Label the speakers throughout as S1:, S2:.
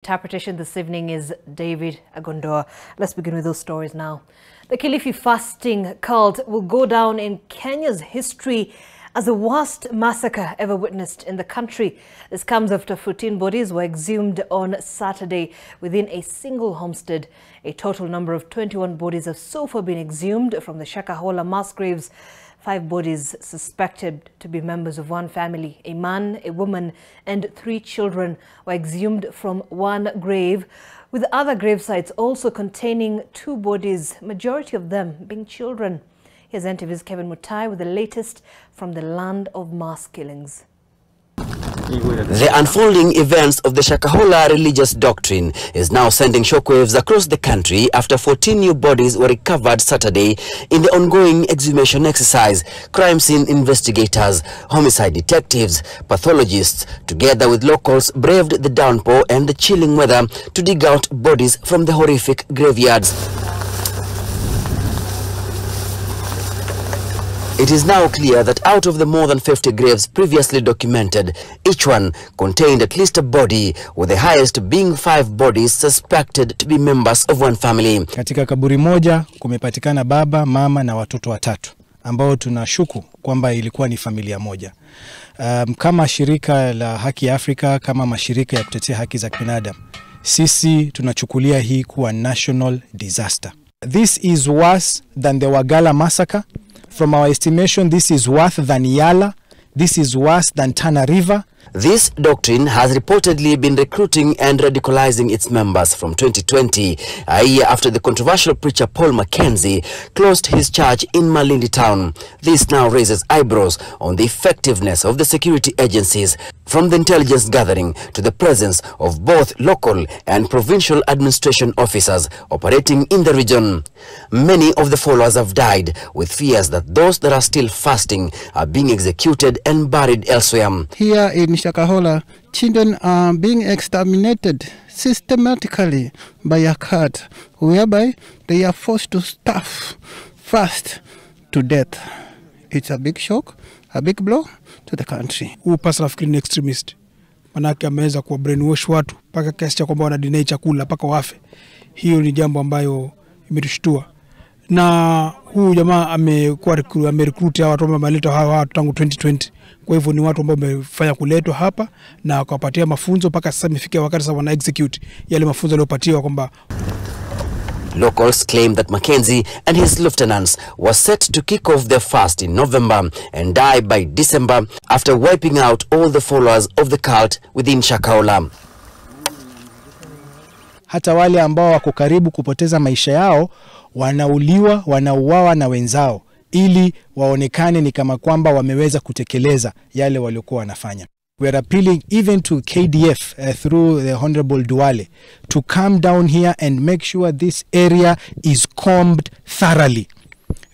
S1: interpretation this evening is David Agondoa. Let's begin with those stories now. The Kilifi fasting cult will go down in Kenya's history as the worst massacre ever witnessed in the country. This comes after 14 bodies were exhumed on Saturday within a single homestead. A total number of 21 bodies have so far been exhumed from the Chakama mass graves. 5 bodies suspected to be members of one family. A man, a woman, and 3 children were exhumed from one grave, with other grave sites also containing 2 bodies, majority of them being children. Here's NTV's Kevin Mutai with the latest from the land of mass killings.
S2: The unfolding events of the Chakama religious doctrine is now sending shockwaves across the country after 14 new bodies were recovered Saturday in the ongoing exhumation exercise. Crime scene investigators, homicide detectives, pathologists, together with locals, braved the downpour and the chilling weather to dig out bodies from the horrific graveyards. It is now clear that out of the more than 50 graves previously documented, each one contained at least a body, with the highest being 5 bodies suspected to be members of one family.
S3: Katika kaburi moja kumepatikana baba, mama na watoto 3 ambao tunashuku kwamba ilikuwa ni familia moja. Kama shirika la Haki Afrika, kama mashirika ya kutetea haki za binadamu, sisi tunachukulia hii kuwa national disaster. This is worse than the Wagala massacre. From our estimation, this is worse than Yala. This is worse than Tana River.
S2: This doctrine has reportedly been recruiting and radicalizing its members from 2020, a year after the controversial preacher Paul Mackenzie closed his church in Malindi town. This now raises eyebrows on the effectiveness of the security agencies, from the intelligence gathering to the presence of both local and provincial administration officers operating in the region. Many of the followers have died, with fears that those that are still fasting are being executed and buried elsewhere.
S4: Here in Chakama, children are being exterminated systematically by a cult, whereby they are forced to starve fast to death. It's a big shock, a big blow to the country.
S5: Huyu pasa nafikiri ni extremist. Manake ameweza kuwa brainwash watu mpaka kiasi cha kwamba wanadinai chakula mpaka wafe. Hiyo ni jambo ambayo imetushtua. Na huyu jamaa amerecruit watu ambao wameletwa hawa tangu 2020. Kwa hivyo ni watu ambao wamefanya kuletwa hapa na wakapatia mafunzo mpaka sasa imefikia wakati sasa wana execute yale mafunzo waliyopatiwa kwamba.
S2: Locals claim that Mackenzie and his lieutenants were set to kick off their fast in November and die by December after wiping out all the followers of the cult within Chakama.
S3: Hata wale ambao wako karibu kupoteza maisha yao wanauawa na wenzao ili waonekane ni kama kwamba wameweza kutekeleza yale waliokuwa wanafanya. We are appealing even to KDF through the Honorable Duale to come down here and make sure this area is combed thoroughly.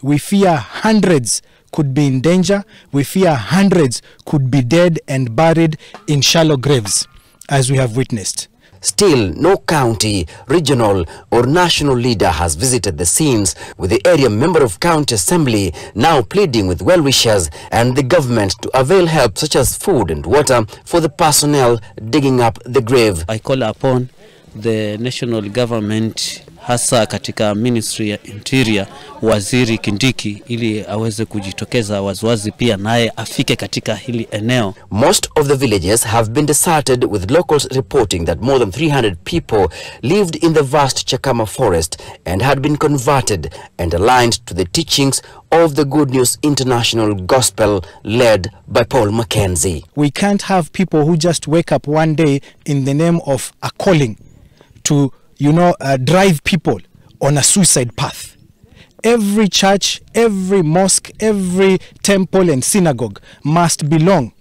S3: We fear hundreds could be in danger. We fear hundreds could be dead and buried in shallow graves, as we have witnessed.
S2: Still, no county, regional or national leader has visited the scenes, with the area member of county assembly now pleading with well-wishers and the government to avail help such as food and water for the personnel digging up the grave.
S6: I call upon the national government, hasa katika Ministry ya Interior, Waziri Kindiki, ili aweze kujitokeza waziwazi pia naye afike katika hili eneo.
S2: Most of the villages have been deserted, with locals reporting that more than 300 people lived in the vast Chakama forest and had been converted and aligned to the teachings of the Good News International Gospel led by Paul Mackenzie.
S3: We can't have people who just wake up one day in the name of a calling to drive people on a suicide path. Every church, every mosque, every temple and synagogue must belong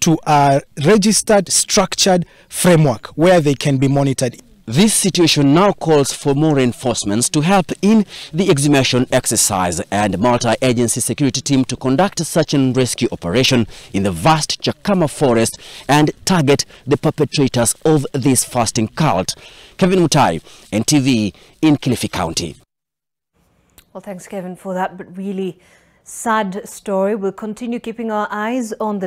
S3: to a registered, structured framework where they can be monitored.
S2: This situation now calls for more reinforcements to help in the exhumation exercise and a multi-agency security team to conduct a search and rescue operation in the vast Chakama forest and target the perpetrators of this fasting cult. Kevin Mutai, NTV in Kilifi County.
S1: Well, thanks, Kevin, for that, but really sad story. We'll continue keeping our eyes on the